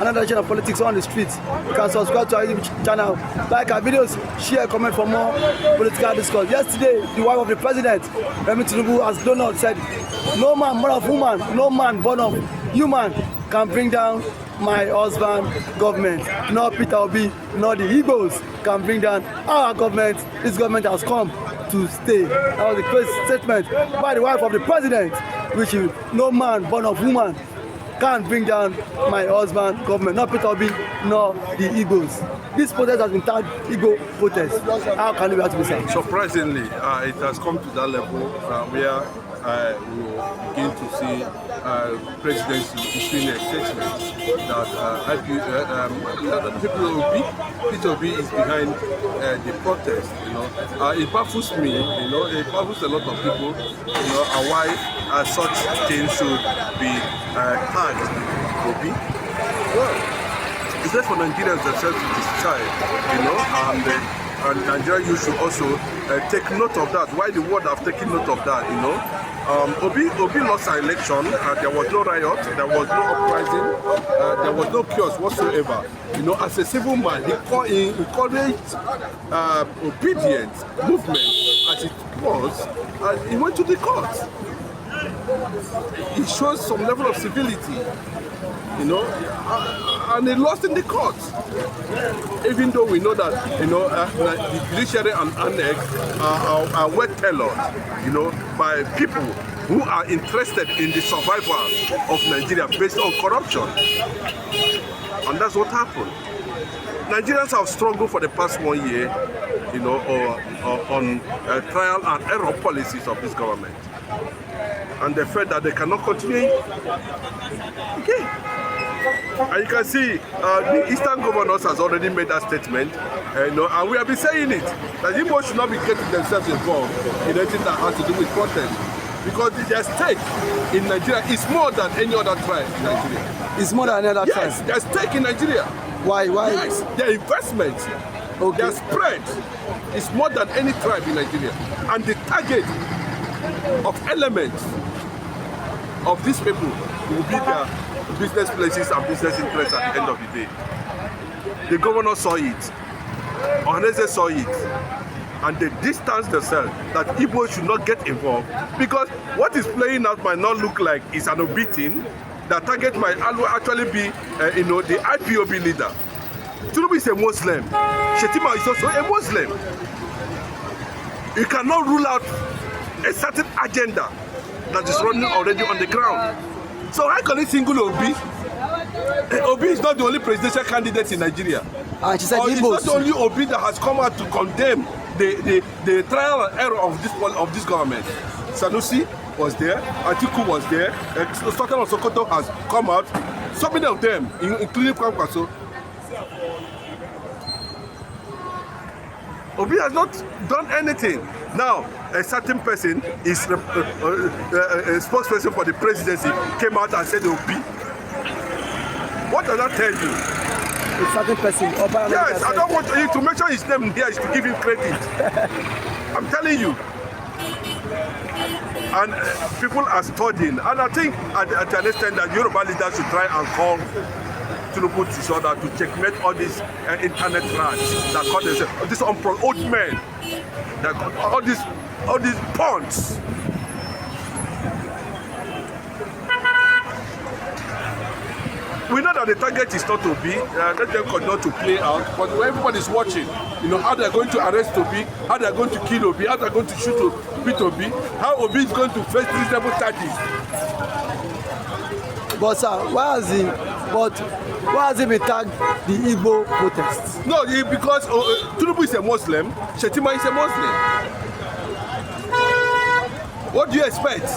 another edition of Politics on the Streets. You can subscribe to our YouTube channel, like our videos, share, comment for more political discourse. Yesterday, the wife of the president, Remi Tinubu, as Donald said, no man born of woman, no man born of human can bring down my husband government. Nor Peter Obi, nor the Igbos can bring down our government. This government has come to stay. That was the first statement by the wife of the president, which is no man born of woman can bring down my husband government. Not Peter Obi, nor the Igbos. This protest has been tagged Igbo protest. How can it be said? Surprisingly, it has come to that level where we will begin to see presidency issuing a statement that Peter Obi is behind the protest. It baffles me. It baffles a lot of people. And why such things should be tagged Obi. Well, it's just for Nigerians themselves to decide. And Nigeria, you should also take note of that. Why the world have taken note of that, Obi lost our election. There was no riot, there was no uprising, there was no chaos whatsoever. As a civil man, he encouraged obedient movement as it was, and he went to the court. He shows some level of civility, and he lost in the court. Even though we know that, the judiciary and annex are well tailored, by people who are interested in the survival of Nigeria based on corruption. And that's what happened. Nigerians have struggled for the past 1 year, on trial and error policies of this government. And they felt that they cannot continue again. And you can see the Eastern governors has already made that statement, and we have been saying it, that Igbos should not be getting themselves involved in anything that has to do with protest, because their stake in Nigeria is more than any other tribe in Nigeria. It's more than any other tribe? Yes, their stake in Nigeria. Why? Yes, their investment, their spread is more than any tribe in Nigeria. And the target of elements of these people will be their business places and business interests at the end of the day. The governor saw it, Ohaneze saw it, and they distanced themselves that Igbos should not get involved, because what is playing out might not look like it's an Obi-thing. The target might actually be, the IPOB leader. Tinubu is a Muslim. Shetima is also a Muslim. You cannot rule out a certain agenda that is running already on the ground. So how can he single Obi? Obi is not the only presidential candidate in Nigeria. And she said it's not only Obi that has come out to condemn the trial and error of this government. Sanusi was there, Atiku was there, Sultan of Sokoto has come out, so many of them, including Kwankwaso. Obi has not done anything. Now, a certain person is a spokesperson for the presidency, came out and said Obi. What does that tell you? A certain person. Yes, I don't want you to mention his name here is to give him credit. I'm telling you. And people are studying. And I think at an extent that Yoruba leaders should try and call Tinubu to order to checkmate all these internet rats that call themselves, these old men, that all these punts. We know that the target is not Obi. Let them continue to play out. But when everybody is watching, how they're going to arrest Obi, how they're going to kill Obi, how they're going to shoot Obi, how Obi is going to face reasonable charges. But sir, why has he been tagged the Igbo protests? No, because Tinubu is a Muslim, Shetima is a Muslim. What do you expect?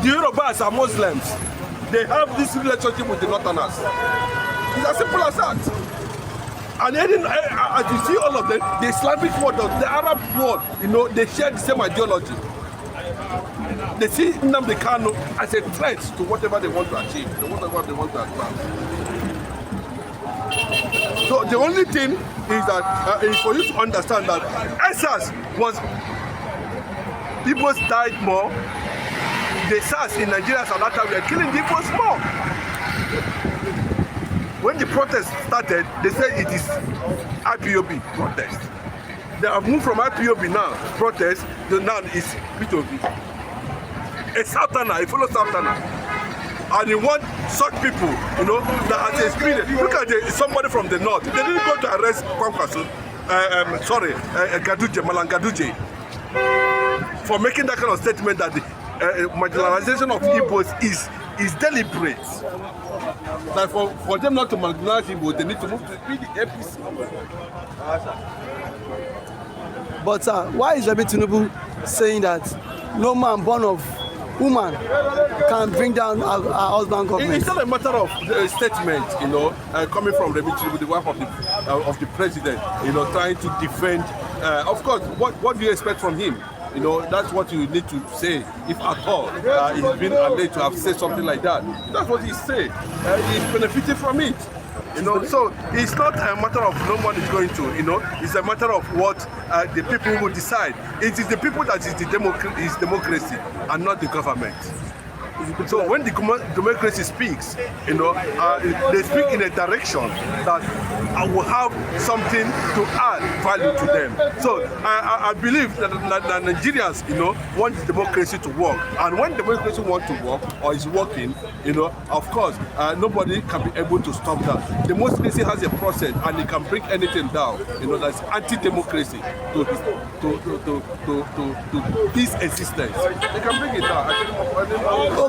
The Yorubas are Muslims. They have this relationship with the Northerners. It's as simple as that. And then, as you see all of them, the Islamic world, the Arab world, they share the same ideology. They see Nnamdi Kanu as a threat to whatever they want to achieve, whatever they want to advance. So the only thing is that is for you to understand that SARS was, Igbos died more. The SARS in Nigeria and South Africa were killing the Igbos more. when the protest started, they said it is IPOB protest. They have moved from IPOB now, protest, to now it's P2B. A Southerner, a fellow Southerner. And you want such people, you know, that has experience. Look at somebody from the north. They didn't go to arrest Kwankwaso, Malang Gaduje, for making that kind of statement that the marginalization of Igbos is deliberate. That for them not to marginalize Igbos, they need to move to the APC. But why is Remi Tinubu saying that no man born of woman can bring down our husband government? It's not a matter of statement, you know, coming from Remi Tinubu, the wife of the president, you know, trying to defend. Of course, what do you expect from him? You know, that's what you need to say, if at all he's been alleged to have said something like that. That's what he said. He's benefiting from it. You know, so it's not a matter of no one is going to, you know, it's a matter of what the people will decide. It is the people that is democracy and not the government. So when the democracy speaks, you know, they speak in a direction that will have something to add value to them. So I believe that Nigerians, you know, want democracy to work, and when democracy wants to work or is working, you know, of course, nobody can be able to stop that. Democracy has a process, and it can bring anything down. You know, that's anti-democracy to his existence. They can bring it down.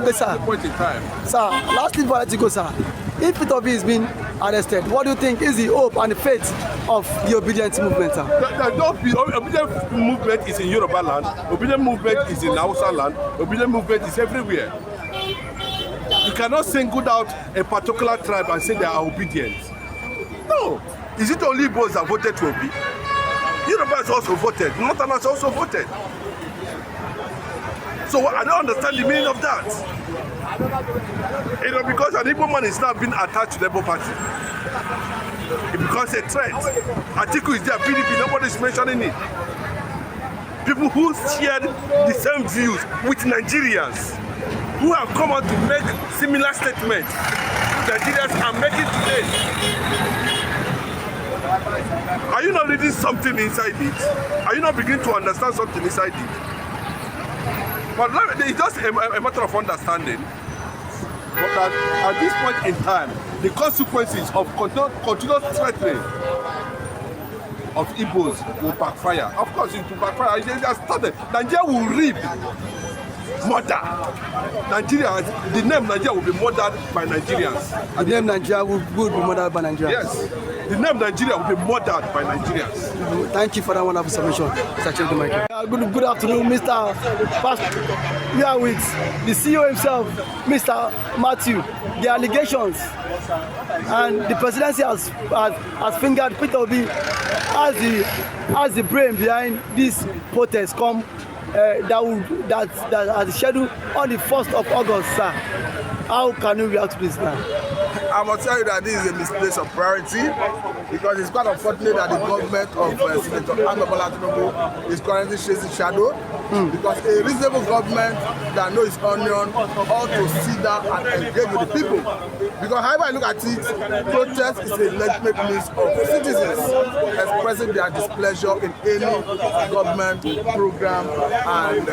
Okay, sir. Point in time. Sir, last thing for let you go, sir. If P2B is being arrested, what do you think is the hope and the fate of the obedience movement, sir? The obedience movement is in Yoruba land. Obedience movement is in Hausa land. Obedience movement is everywhere. You cannot single out a particular tribe and say they are obedient. No. Is it only Igbos that voted to Obi? Yoruba has also voted. Northerners also voted. So I don't understand the meaning of that. You know, because an Igbo man is now being attached to the Labour Party. It becomes a threat. Atiku is there, PDP, nobody is mentioning it. People who shared the same views with Nigerians, who have come out to make similar statements, Nigerians are making today. Are you not reading something inside it? Are you not beginning to understand something inside it? But it's just a matter of understanding. But that at this point in time, the consequences of continuous threatening of Igbos will backfire. Of course, it will backfire. It has started. Nigeria will reap murder. Nigeria, the name Nigeria will be murdered by Nigerians. The name Nigeria will be murdered by Nigerians? Yes. The name Nigeria will be murdered by Nigerians. Thank you for that wonderful submission, Mr. Chairman. Good afternoon, Mr. Pastor. We are with the CEO himself, Mr. Matthew. The allegations and the presidency has fingered P2B as the brain behind this protest that is scheduled on the 1st of August, sir. How can you react to this now? I must tell you that this is a misplaced of priority, because it's quite unfortunate that the government of Senator Tinubu is currently chasing shadow. Because a reasonable government that knows its onion ought to sit down and engage with the people. Because however I look at it, protest is a legitimate means of citizens expressing their displeasure in any government program and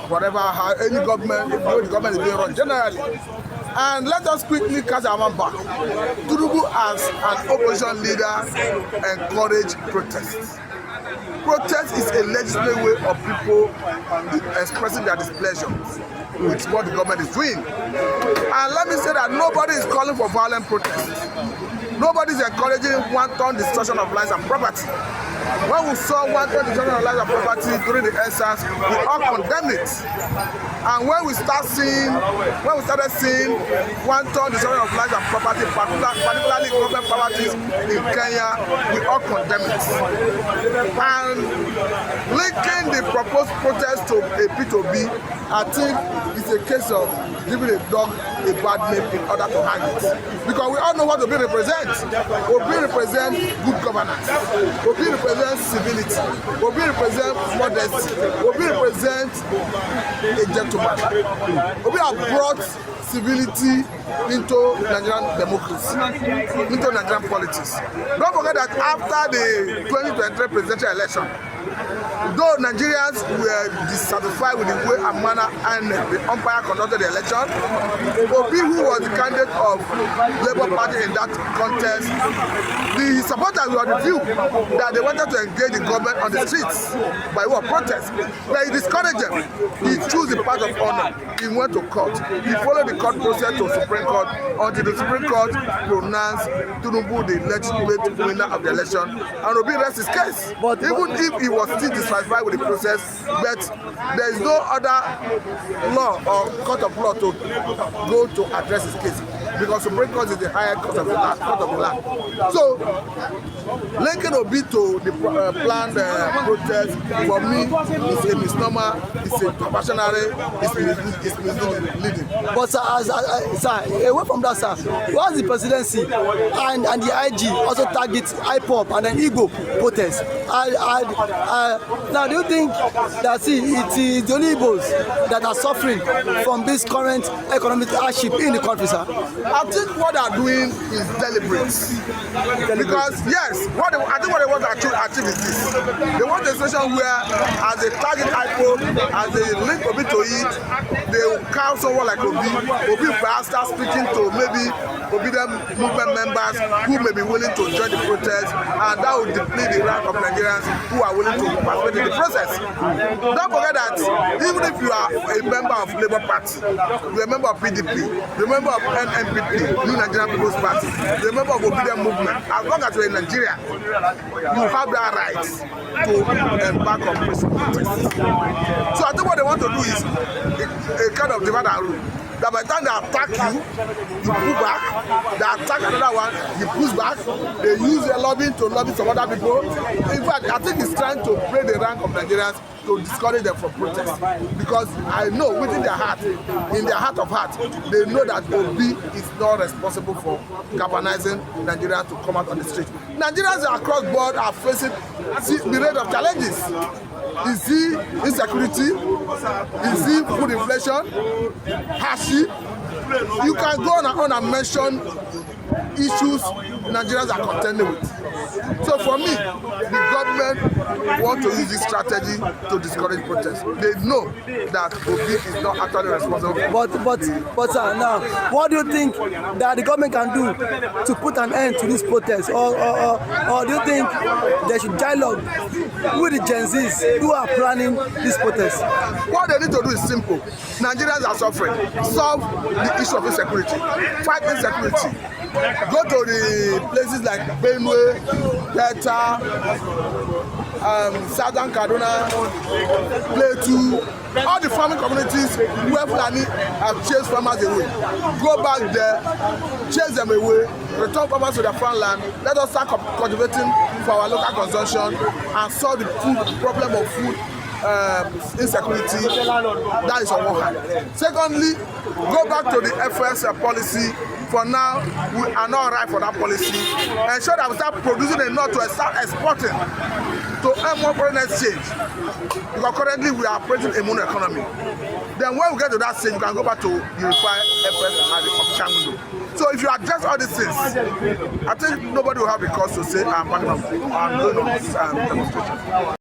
whatever, any government, if the government is being run generally. And let us quickly catch our man back. Tinubu, as an opposition leader, encourage protests. Protest is a legitimate way of people expressing their displeasure with what the government is doing. And let me say that nobody is calling for violent protests. Nobody is encouraging wanton destruction of lives and property. When we saw wanton destruction of lives and property during the EndSARS, we all condemned it. And when we started seeing wanton destruction of lives and property, particularly government properties in Kenya, we all condemned it. And linking the proposed protest to a P2B, I think it's a case of giving a dog a bad name in order to hang it. Because we all know what Obi represents. Obi represents good governance. Obi represents civility. Obi represents modesty. Obi represents a gentleman. Obi have brought civility into Nigerian democracy, into Nigerian politics. Don't forget that after the 2023 presidential election, though Nigerians were dissatisfied with the way and manner and the umpire conducted the election, Obi, who was the candidate of Labour Party in that contest, the supporters were of the view that they wanted to engage the government on the streets by way of protest. But he discouraged them. He chose the path of honor. He went to court. He followed the court process to Supreme Court until the Supreme Court pronounced Tinubu the legitimate winner of the election, and Obi rests his case. But even if he was still dissatisfied with the process, but there is no other law or court of law to go to address his case, because Supreme Court is the higher court of the land. So linking Obi to the planned protest for me is a misnomer, it's a passionary, it's misleading. But sir, away from that, sir, once the presidency and the IG also target IPOP and then Igbo protests, now do you think that it is the only Igbos that are suffering from this current economic hardship in the country, sir? I think what they are doing is deliberate. Because yes, I think what they want to achieve is this. They want a situation where, as they target IPOP, as they link Obi to it, they will count someone like Obi perhaps start speaking to maybe obedient movement members who may be willing to join the protest, and that will deplete the rank of Nigerians who are willing to participate in the process. Don't forget that even if you are a member of Labour Party, you are a member of PDP, you are a member of NNPP, New Nigerian People's Party, you are a member of obedient movement, as long as you are in Nigeria, you have that right to embark on peaceful protest. So I think what they want to do is a kind of divide and rule. That by the time they attack you, you pull back. They attack another one, you push back. They use their lobbying to lobby some other people. In fact, I think it's trying to break the rank of Nigerians to discourage them from protest. Because I know within their heart, in their heart of heart, they know that Obi is not responsible for galvanizing Nigerians to come out on the street. Nigerians across board are facing myriad of challenges. Is he insecurity? Is he food inflation? Hardship? You can go on and mention issues Nigerians are contending with. So for me, the government want to use this strategy to discourage protests. They know that Obi is not actually responsible. But sir, now, what do you think that the government can do to put an end to this protest? Or do you think they should dialogue with the Gen Zs who are planning this protest? What they need to do is simple. Nigerians are suffering. Solve the issue of insecurity. Fight insecurity. Go to the places like Benue, Petr, Southern Kaduna, Plateau, all the farming communities where Fulani have chased farmers away. Go back there, chase them away, return farmers to their farmland. Let us start cultivating for our local consumption and solve the food problem of food insecurity. That is on one hand. Secondly, go back to the FS policy. For now, we are not right for that policy. Ensure that we start producing enough to start exporting to earn more foreign exchange. Because currently we are operating a mono economy. Then when we get to that stage, you can go back to unify FS and the official window. So if you address all these things, I think nobody will have a cause to say I'm going on demonstration.